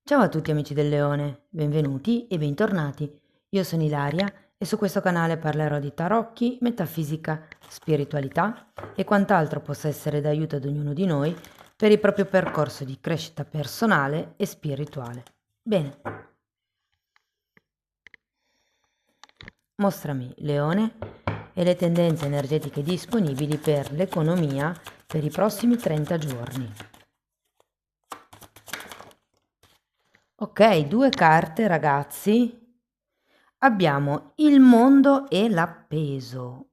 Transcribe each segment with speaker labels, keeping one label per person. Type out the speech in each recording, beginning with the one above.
Speaker 1: Ciao a tutti amici del Leone, benvenuti e bentornati. Io sono Ilaria e su questo canale parlerò di tarocchi, metafisica, spiritualità e quant'altro possa essere d'aiuto ad ognuno di noi per il proprio percorso di crescita personale e spirituale. Bene, mostrami Leone e le tendenze energetiche disponibili per l'economia per i prossimi 30 giorni. Ok, due carte ragazzi. Abbiamo il mondo e l'appeso.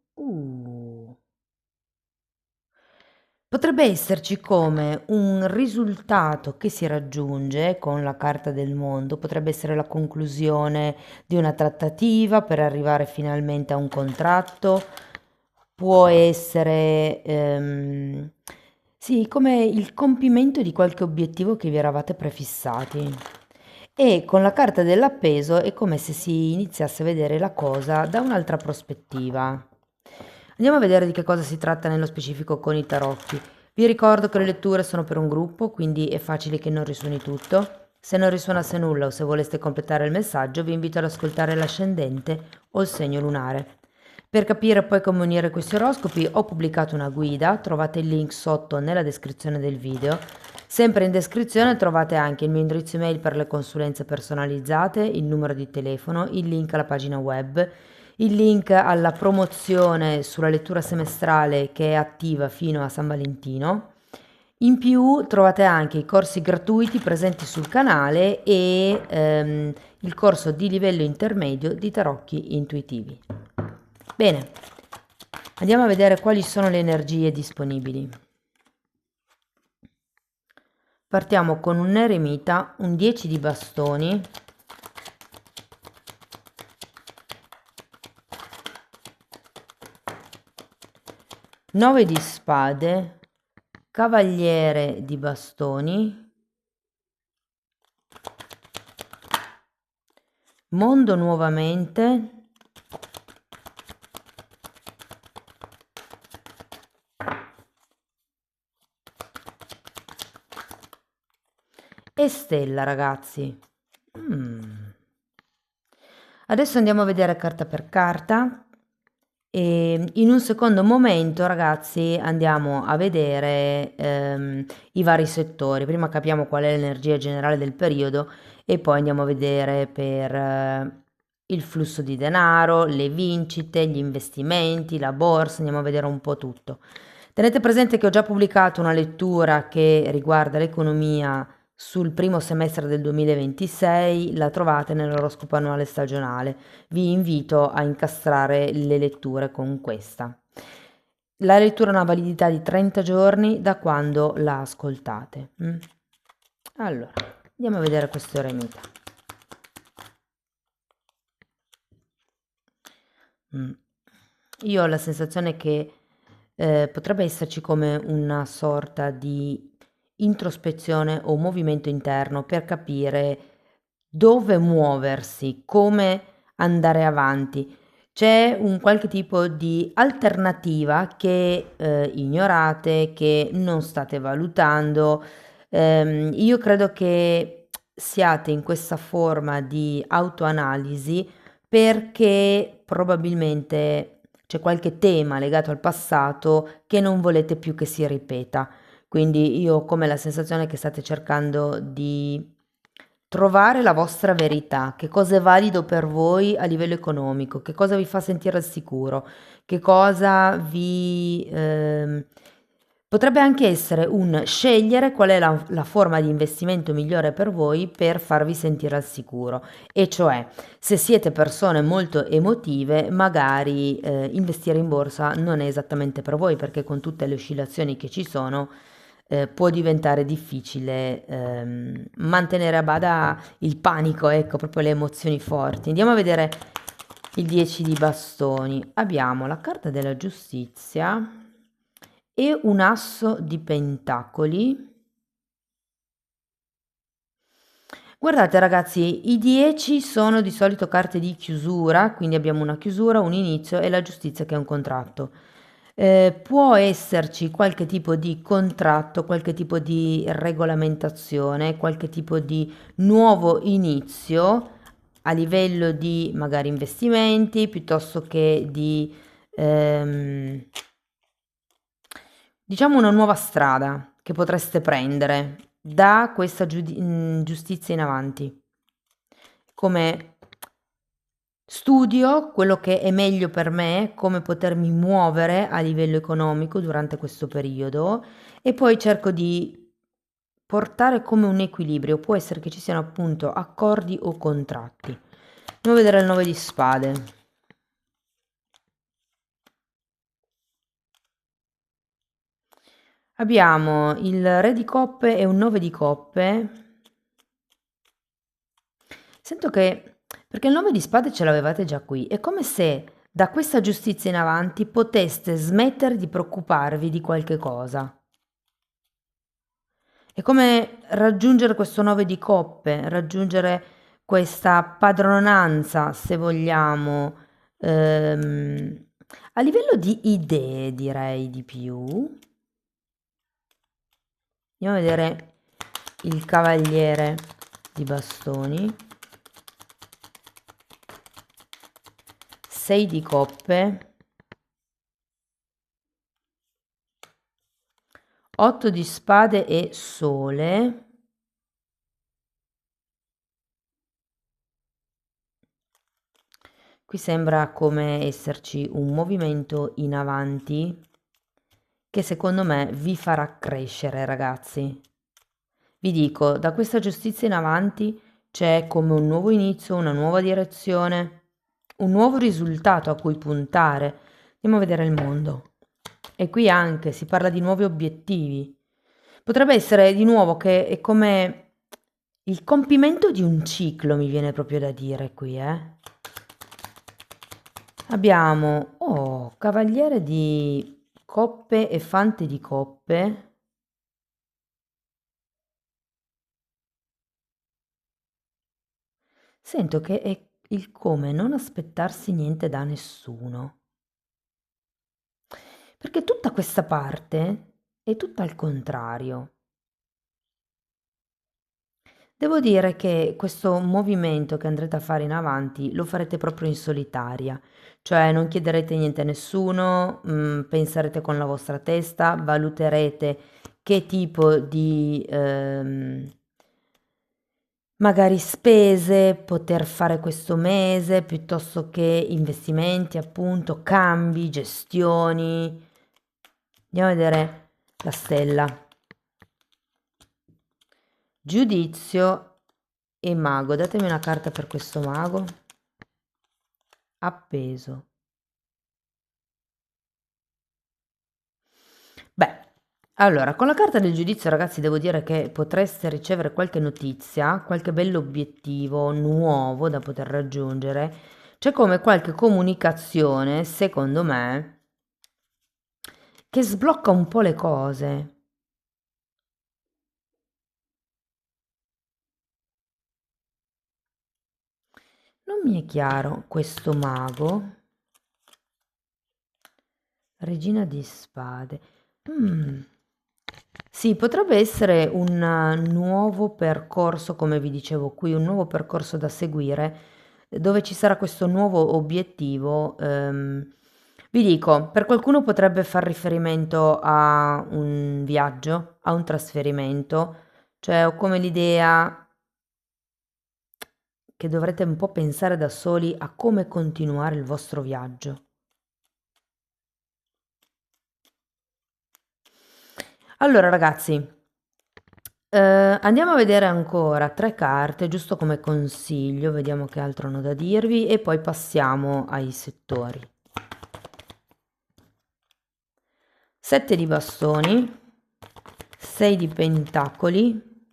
Speaker 1: Potrebbe esserci come un risultato che si raggiunge con la carta del mondo, potrebbe essere la conclusione di una trattativa per arrivare finalmente a un contratto, può essere sì, come il compimento di qualche obiettivo che vi eravate prefissati. E con la carta dell'appeso è come se si iniziasse a vedere la cosa da un'altra prospettiva. Andiamo a vedere di che cosa si tratta nello specifico con i tarocchi. Vi ricordo che le letture sono per un gruppo, quindi è facile che non risuoni tutto. Se non risuonasse nulla o se voleste completare il messaggio, vi invito ad ascoltare l'ascendente o il segno lunare. Per capire poi come unire questi oroscopi ho pubblicato una guida, trovate il link sotto nella descrizione del video. Sempre in descrizione trovate anche il mio indirizzo email per le consulenze personalizzate, il numero di telefono, il link alla pagina web, il link alla promozione sulla lettura semestrale che è attiva fino a San Valentino. In più trovate anche i corsi gratuiti presenti sul canale e il corso di livello intermedio di tarocchi intuitivi. Bene, andiamo a vedere quali sono le energie disponibili. Partiamo con un eremita, un 10 di bastoni, nove di spade, cavaliere di bastoni, mondo nuovamente, e stella ragazzi. Adesso andiamo a vedere carta per carta e in un secondo momento ragazzi andiamo a vedere i vari settori. Prima capiamo qual è l'energia generale del periodo e poi andiamo a vedere per il flusso di denaro, le vincite, gli investimenti, la borsa, andiamo a vedere un po' tutto. Tenete presente che ho già pubblicato una lettura che riguarda l'economia sul primo semestre del 2026, la trovate nell'oroscopo annuale stagionale. Vi invito a incastrare le letture con questa. La lettura ha una validità di 30 giorni da quando la ascoltate. Allora, andiamo a vedere questo eremita. Io ho la sensazione che potrebbe esserci come una sorta di introspezione o movimento interno per capire dove muoversi, come andare avanti. C'è un qualche tipo di alternativa che ignorate, che non state valutando. Io credo che siate in questa forma di autoanalisi perché probabilmente c'è qualche tema legato al passato che non volete più che si ripeta. Quindi io ho come la sensazione che state cercando di trovare la vostra verità, che cosa è valido per voi a livello economico, che cosa vi fa sentire al sicuro, che cosa vi... potrebbe anche essere un scegliere qual è la forma di investimento migliore per voi per farvi sentire al sicuro. E cioè, se siete persone molto emotive, magari investire in borsa non è esattamente per voi, perché con tutte le oscillazioni che ci sono, può diventare difficile mantenere a bada il panico, ecco, proprio le emozioni forti. Andiamo a vedere il 10 di bastoni. Abbiamo la carta della giustizia e un asso di pentacoli. Guardate ragazzi, i 10 sono di solito carte di chiusura, quindi abbiamo una chiusura, un inizio e la giustizia che è un contratto. Può esserci qualche tipo di contratto, qualche tipo di regolamentazione, qualche tipo di nuovo inizio a livello di magari investimenti piuttosto che di, ehm, diciamo una nuova strada che potreste prendere da questa giustizia in avanti. Come studio quello che è meglio per me, come potermi muovere a livello economico durante questo periodo e poi cerco di portare come un equilibrio. Può essere che ci siano appunto accordi o contratti. Andiamo a vedere il 9 di spade. Abbiamo il re di coppe e un 9 di coppe. Sento che, perché il 9 di spade ce l'avevate già qui, è come se da questa giustizia in avanti poteste smettere di preoccuparvi di qualche cosa. È come raggiungere questo 9 di coppe, raggiungere questa padronanza, se vogliamo, ehm, a livello di idee direi di più. Andiamo a vedere il cavaliere di bastoni, 6 di coppe, 8 di spade e sole. Qui sembra come esserci un movimento in avanti che secondo me vi farà crescere, ragazzi. Vi dico, da questa giustizia in avanti c'è come un nuovo inizio, una nuova direzione, un nuovo risultato a cui puntare. Andiamo a vedere il mondo. E qui anche si parla di nuovi obiettivi. Potrebbe essere di nuovo che è come il compimento di un ciclo, mi viene proprio da dire qui, eh. Abbiamo, oh, cavaliere di coppe e fante di coppe. Sento che è il come non aspettarsi niente da nessuno. Perché tutta questa parte è tutta al contrario. Devo dire che questo movimento che andrete a fare in avanti lo farete proprio in solitaria, cioè non chiederete niente a nessuno, penserete con la vostra testa, valuterete che tipo di magari spese poter fare questo mese piuttosto che investimenti, appunto, cambi, gestioni. Andiamo a vedere la stella. Giudizio e mago. Datemi una carta per questo mago. Appeso. Beh, allora, con la carta del giudizio, ragazzi, devo dire che potreste ricevere qualche notizia, qualche bell'obiettivo nuovo da poter raggiungere. C'è come qualche comunicazione, secondo me, che sblocca un po' le cose. Non mi è chiaro questo mago. Regina di spade. Mm. Sì, potrebbe essere un nuovo percorso, come vi dicevo qui, un nuovo percorso da seguire, dove ci sarà questo nuovo obiettivo. Vi dico, per qualcuno potrebbe far riferimento a un viaggio, a un trasferimento, cioè ho come l'idea che dovrete un po' pensare da soli a come continuare il vostro viaggio. Allora ragazzi, andiamo a vedere ancora 3 carte, giusto come consiglio, vediamo che altro hanno da dirvi e poi passiamo ai settori. 7 di bastoni, 6 di pentacoli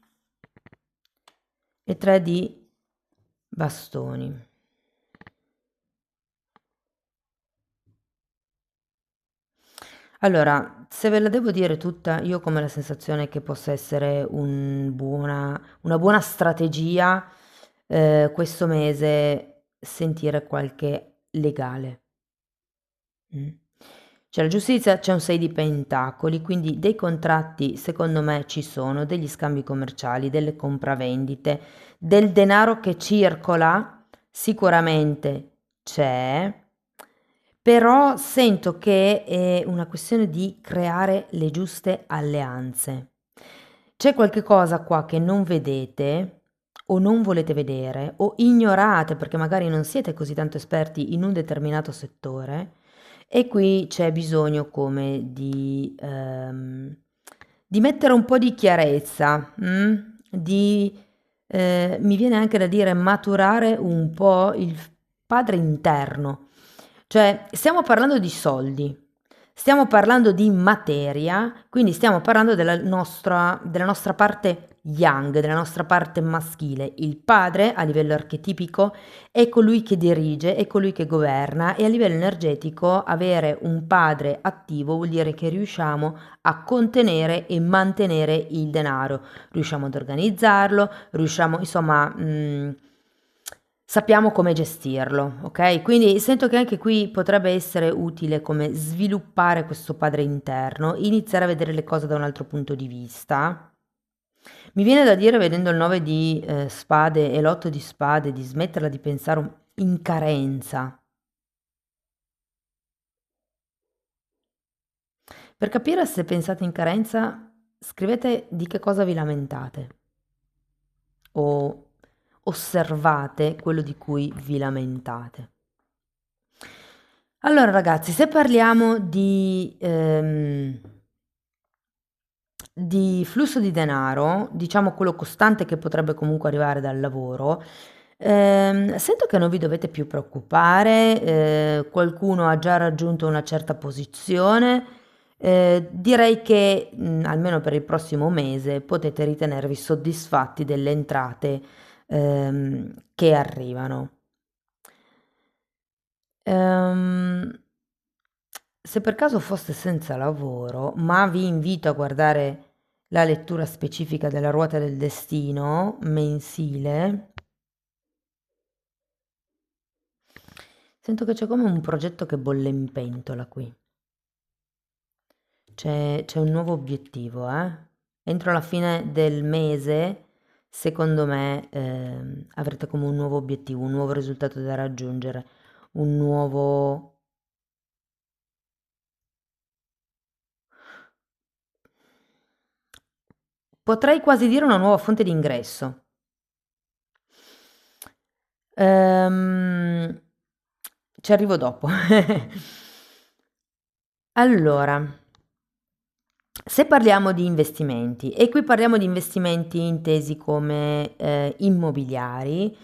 Speaker 1: e 3 di bastoni. Allora, se ve la devo dire tutta, io ho come la sensazione che possa essere una buona strategia questo mese sentire qualche legale. Mm. C'è la giustizia, c'è un 6 di pentacoli, quindi dei contratti secondo me ci sono, degli scambi commerciali, delle compravendite, del denaro che circola, sicuramente c'è, però sento che è una questione di creare le giuste alleanze. C'è qualche cosa qua che non vedete o non volete vedere o ignorate perché magari non siete così tanto esperti in un determinato settore e qui c'è bisogno come di mettere un po' di chiarezza, mi viene anche da dire maturare un po' il padre interno. Cioè, stiamo parlando di soldi, stiamo parlando di materia, quindi stiamo parlando della nostra parte yang, della nostra parte maschile. Il padre, a livello archetipico, è colui che dirige, è colui che governa e a livello energetico avere un padre attivo vuol dire che riusciamo a contenere e mantenere il denaro, riusciamo ad organizzarlo, riusciamo, insomma, sappiamo come gestirlo, ok? Quindi sento che anche qui potrebbe essere utile come sviluppare questo padre interno, iniziare a vedere le cose da un altro punto di vista. Mi viene da dire, vedendo il 9 di spade e l'8 di spade, di smetterla di pensare in carenza. Per capire se pensate in carenza, scrivete di che cosa vi lamentate o osservate quello di cui vi lamentate. Allora ragazzi, se parliamo di flusso di denaro, diciamo quello costante che potrebbe comunque arrivare dal lavoro, sento che non vi dovete più preoccupare, qualcuno ha già raggiunto una certa posizione, direi che almeno per il prossimo mese potete ritenervi soddisfatti delle entrate che arrivano. Se per caso foste senza lavoro, ma vi invito a guardare la lettura specifica della ruota del destino mensile, sento che c'è come un progetto che bolle in pentola qui. C'è un nuovo obiettivo, eh? Entro la fine del mese, secondo me, avrete come un nuovo obiettivo, un nuovo risultato da raggiungere, un nuovo... Potrei quasi dire una nuova fonte di ingresso. Ci arrivo dopo. Allora, se parliamo di investimenti, e qui parliamo di investimenti intesi come immobiliari,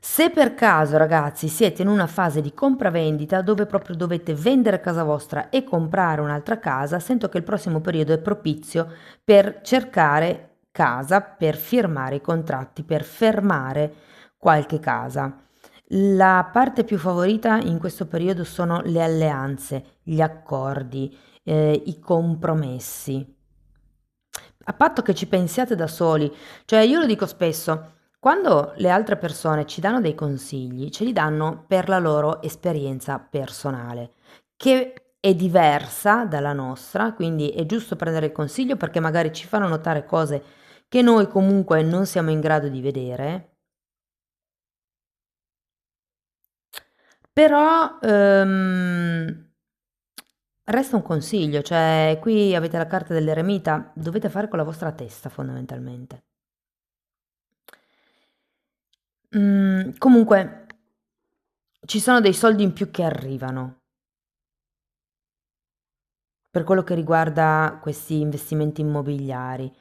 Speaker 1: se per caso ragazzi siete in una fase di compravendita dove proprio dovete vendere casa vostra e comprare un'altra casa, sento che il prossimo periodo è propizio per cercare casa, per firmare i contratti, per fermare qualche casa. La parte più favorita in questo periodo sono le alleanze, gli accordi, i compromessi. A patto che ci pensiate da soli, cioè io lo dico spesso, quando le altre persone ci danno dei consigli, ce li danno per la loro esperienza personale, che è diversa dalla nostra, quindi è giusto prendere il consiglio perché magari ci fanno notare cose che noi comunque non siamo in grado di vedere. Però resta un consiglio, cioè qui avete la carta dell'eremita, dovete fare con la vostra testa fondamentalmente. Comunque ci sono dei soldi in più che arrivano per quello che riguarda questi investimenti immobiliari.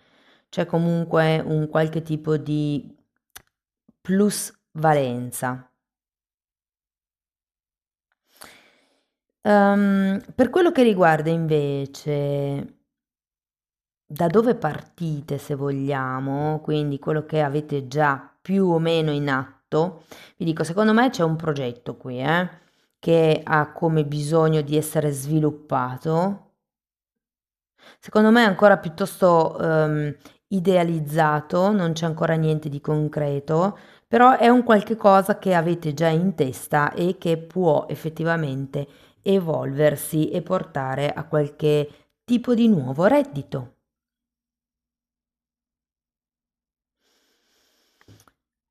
Speaker 1: C'è comunque un qualche tipo di plusvalenza. Per quello che riguarda invece da dove partite se vogliamo, quindi quello che avete già più o meno in atto, vi dico, secondo me c'è un progetto qui, che ha come bisogno di essere sviluppato. Secondo me è ancora piuttosto idealizzato, non c'è ancora niente di concreto, però è un qualche cosa che avete già in testa e che può effettivamente evolversi e portare a qualche tipo di nuovo reddito.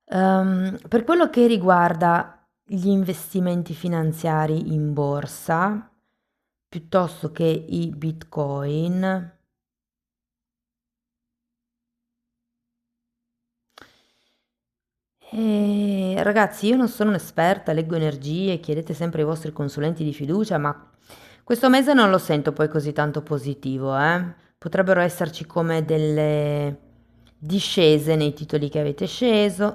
Speaker 1: Per quello che riguarda gli investimenti finanziari in borsa, piuttosto che i Bitcoin, ragazzi, io non sono un'esperta, leggo energie, chiedete sempre ai vostri consulenti di fiducia, ma questo mese non lo sento poi così tanto positivo, eh. Potrebbero esserci come delle discese nei titoli che avete scelto,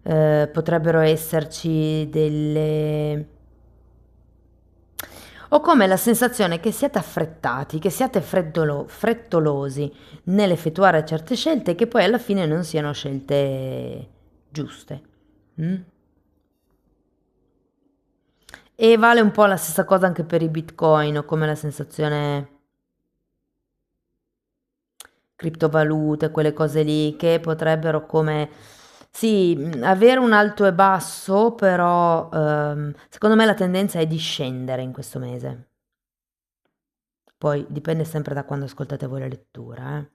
Speaker 1: potrebbero esserci delle... Ho come la sensazione che siate affrettati, che siate frettolosi nell'effettuare certe scelte che poi alla fine non siano scelte giuste. Mm? E vale un po' la stessa cosa anche per i Bitcoin, ho come la sensazione criptovalute, quelle cose lì che potrebbero come sì, avere un alto e basso, però secondo me la tendenza è di scendere in questo mese. Poi dipende sempre da quando ascoltate voi la lettura, eh.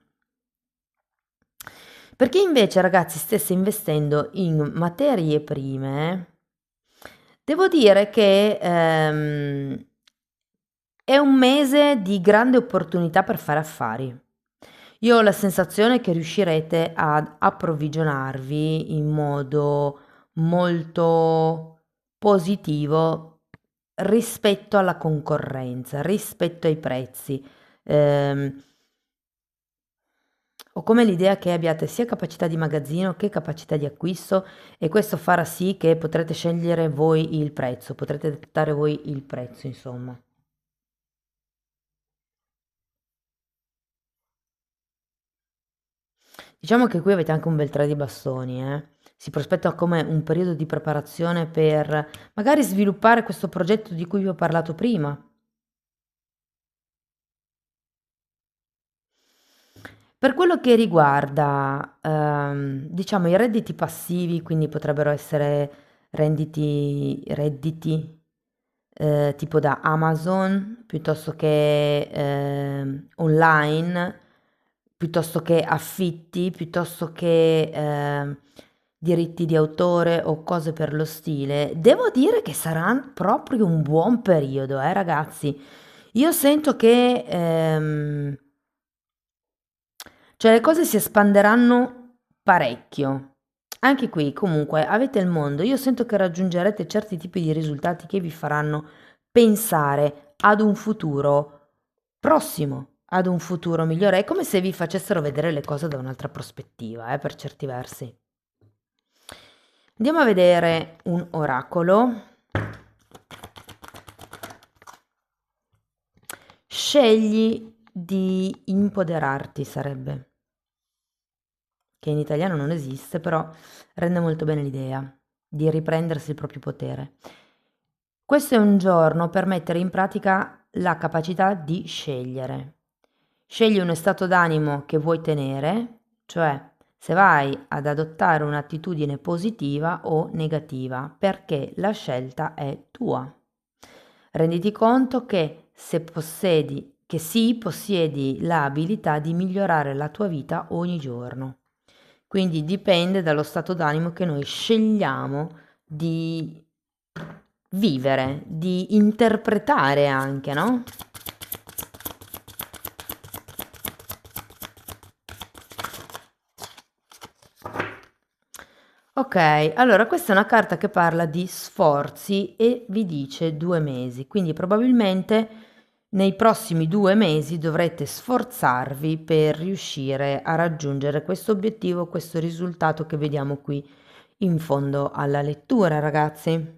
Speaker 1: Per chi invece, ragazzi, stesse investendo in materie prime, devo dire che è un mese di grande opportunità per fare affari. Io ho la sensazione che riuscirete ad approvvigionarvi in modo molto positivo rispetto alla concorrenza, rispetto ai prezzi. Ehm, Ho come l'idea che abbiate sia capacità di magazzino che capacità di acquisto e questo farà sì che potrete scegliere voi il prezzo, potrete dettare voi il prezzo, insomma. Diciamo che qui avete anche un bel tre di bastoni, eh. Si prospetta come un periodo di preparazione per magari sviluppare questo progetto di cui vi ho parlato prima. Per quello che riguarda, diciamo, i redditi passivi, quindi potrebbero essere redditi tipo da Amazon, piuttosto che online, piuttosto che affitti, piuttosto che diritti di autore o cose per lo stile, devo dire che sarà proprio un buon periodo, ragazzi. Io sento che cioè le cose si espanderanno parecchio. Anche qui, comunque, avete il mondo. Io sento che raggiungerete certi tipi di risultati che vi faranno pensare ad un futuro prossimo, ad un futuro migliore. È come se vi facessero vedere le cose da un'altra prospettiva, per certi versi. Andiamo a vedere un oracolo. Scegli di impoderarti sarebbe, che in italiano non esiste, però rende molto bene l'idea di riprendersi il proprio potere. Questo è un giorno per mettere in pratica la capacità di scegliere. Scegli uno stato d'animo che vuoi tenere, cioè se vai ad adottare un'attitudine positiva o negativa, perché la scelta è tua. Renditi conto che se possiedi, che sì, possiedi l'abilità di migliorare la tua vita ogni giorno. Quindi dipende dallo stato d'animo che noi scegliamo di vivere, di interpretare anche, no? Ok, allora questa è una carta che parla di sforzi e vi dice 2 mesi, quindi probabilmente nei prossimi 2 mesi dovrete sforzarvi per riuscire a raggiungere questo obiettivo, questo risultato che vediamo qui in fondo alla lettura, ragazzi.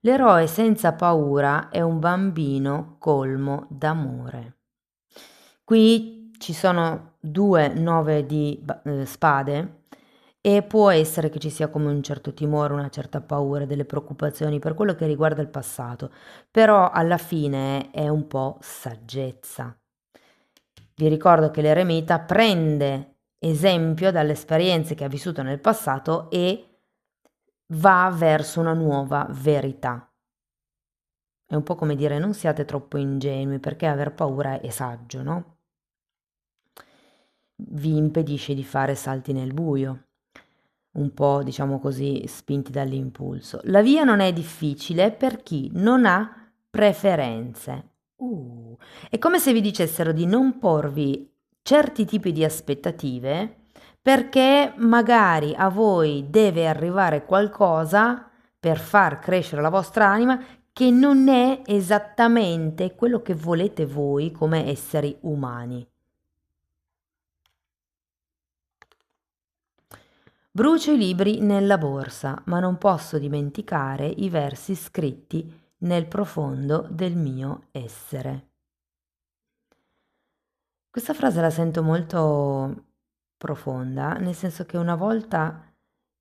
Speaker 1: L'eroe senza paura è un bambino colmo d'amore. Qui ci sono 2 9 di spade e può essere che ci sia come un certo timore, una certa paura, delle preoccupazioni per quello che riguarda il passato, però alla fine è un po' saggezza. Vi ricordo che l'eremita prende esempio dalle esperienze che ha vissuto nel passato e va verso una nuova verità. È un po' come dire: non siate troppo ingenui, perché aver paura è saggio, no? Vi impedisce di fare salti nel buio, un po', diciamo così, spinti dall'impulso. La via non è difficile per chi non ha preferenze. È come se vi dicessero di non porvi certi tipi di aspettative perché magari a voi deve arrivare qualcosa per far crescere la vostra anima che non è esattamente quello che volete voi come esseri umani. Brucio i libri nella borsa, ma non posso dimenticare i versi scritti nel profondo del mio essere. Questa frase la sento molto profonda, nel senso che una volta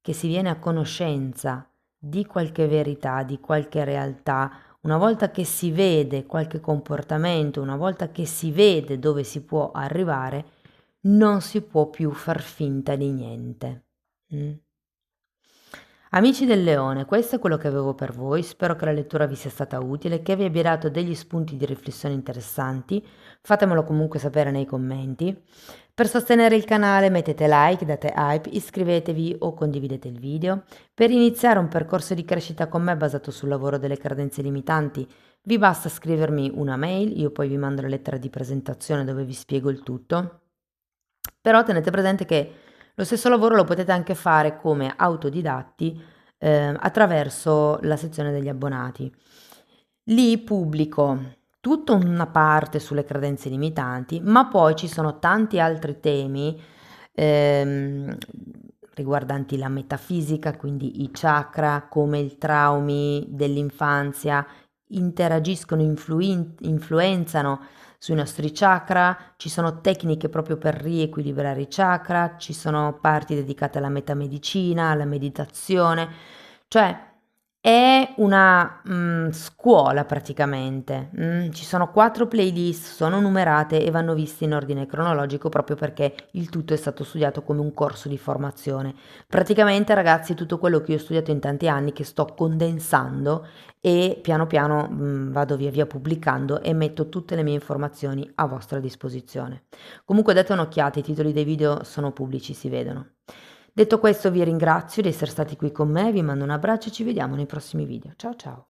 Speaker 1: che si viene a conoscenza di qualche verità, di qualche realtà, una volta che si vede qualche comportamento, una volta che si vede dove si può arrivare, non si può più far finta di niente. Amici del Leone, questo è quello che avevo per voi, spero che la lettura vi sia stata utile, che vi abbia dato degli spunti di riflessione interessanti, fatemelo comunque sapere nei commenti. Per sostenere il canale mettete like, date hype, iscrivetevi o condividete il video. Per iniziare un percorso di crescita con me basato sul lavoro delle credenze limitanti, vi basta scrivermi una mail, io poi vi mando la lettera di presentazione dove vi spiego il tutto. Però tenete presente che lo stesso lavoro lo potete anche fare come autodidatti attraverso la sezione degli abbonati. Lì pubblico tutta una parte sulle credenze limitanti, ma poi ci sono tanti altri temi riguardanti la metafisica, quindi i chakra, come i traumi dell'infanzia interagiscono, influenzano sui nostri chakra, ci sono tecniche proprio per riequilibrare i chakra, ci sono parti dedicate alla metamedicina, alla meditazione, cioè è una scuola praticamente. Ci sono 4 playlist, sono numerate e vanno viste in ordine cronologico proprio perché il tutto è stato studiato come un corso di formazione. Praticamente, ragazzi, tutto quello che io ho studiato in tanti anni che sto condensando e piano piano vado via via pubblicando e metto tutte le mie informazioni a vostra disposizione. Comunque date un'occhiata, i titoli dei video sono pubblici, si vedono. Detto questo vi ringrazio di essere stati qui con me, vi mando un abbraccio e ci vediamo nei prossimi video. Ciao ciao!